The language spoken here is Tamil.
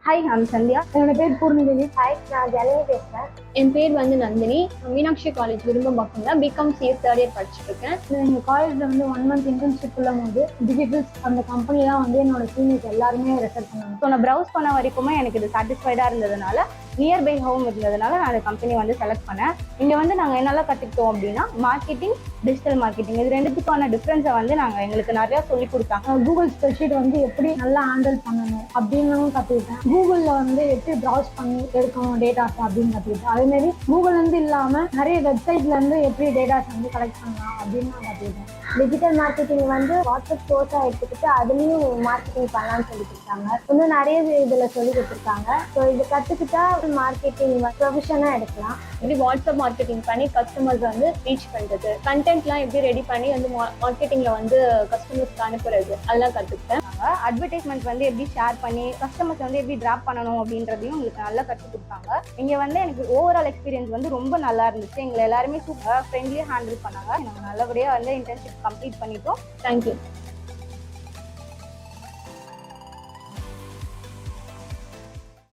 Hi, I'm Sandhya. என்னோட பேர் பூர்ணிதேவி. ஹாய், நான் ஜனனி பேசுகிறேன். என் பேர் நந்தினி. மீனாட்சி காலேஜ் விரும்பம்பாக்கம்ல பிகாம் சிஎஸ் தேர்ட் இயர் படிச்சுட்டு இருக்கேன். எங்கள் காலேஜில் 1 month இன்டர்ன்ஷிப் உள்ள போது டிஜிட்டல்ஸ் அந்த கம்பெனி தான் என்னோட சீனியர்ஸ் எல்லாருமே ரெஃபர் பண்ணாங்க. ஸோ நான் ப்ரௌஸ் பண்ண வரைக்குமே எனக்கு இது சாட்டிஸ்ஃபைடாக இருந்ததுனால நியர்பை ஹோம் இருந்ததுனால நான் அந்த கம்பெனி செலக்ட் பண்ணேன். இங்கே நாங்கள் என்னெல்லாம் கற்றுக்கிட்டோம் அப்படின்னா மார்க்கெட்டிங், டிஜிட்டல் மார்க்கெட்டிங் இது ரெண்டுத்துக்கான டிஃப்ரென்ஸை நாங்கள் எங்களுக்கு நிறையா சொல்லி கொடுத்தாங்க. கூகுள் ஸ்ப்ரெட்ஷீட் எப்படி நல்லா ஹேண்டில் பண்ணணும் அப்படின்னு கற்றுக்கிட்டேன். கூகுளில் எப்படி ப்ரௌஸ் பண்ணி எடுக்கணும் டேட்டாஸ் அப்படின்னு கற்றுக்கிட்டேன். அதேமாரி கூகுள் இல்லாமல் நிறைய வெப்சைட்லேருந்து எப்படி டேட்டாஸ் கலெக்ட் பண்ணலாம் அப்படின்னு நான் கற்றுக்கிட்டேன். டிஜிட்டல் மார்க்கெட்டிங் வாட்ஸ்அப் கோர்ஸாக எடுத்துக்கிட்டு அதுலேயும் மார்க்கெட்டிங் பண்ணலான்னு சொல்லி கொடுத்தாங்க. இன்னும் நிறைய இதில் சொல்லி கொடுத்துருக்காங்க. ஸோ இது கற்றுக்கிட்டா மார்க்கெட்டிங் ப்ரொஃபஷனாக எடுக்கலாம். எப்படி வாட்ஸ்அப் மார்க்கெட்டிங் பண்ணி கஸ்டமர்ஸ் ரீச் பண்ணுறது, கண்டென்ட்லாம் எப்படி ரெடி பண்ணி மார்க்கெட்டிங்கில் கஸ்டமர்ஸ்க்கு அனுப்புறது அதெல்லாம் கற்றுக்கிட்டேன். அட்வர்டைஸ்மெண்ட் எப்படி ஷேர் பண்ணி கஸ்டமர்ஸ் எப்படி ட்ராப் பண்ணணும் அப்படின்றதையும் உங்களுக்கு நல்லா கற்றுக் கொடுத்தாங்க. இங்கே எனக்கு ஓவரால் எக்ஸ்பீரியன்ஸ் ரொம்ப நல்லா இருந்துச்சு. எங்களை எல்லாருமே சூப்பராக ஃப்ரெண்ட்லியாக ஹேண்டில் பண்ணாங்க. நாங்கள் நல்லபடியாக இன்டர்ன்ஷிப் கம்ப்ளீட் பண்ணிட்டோம். தேங்க்யூ.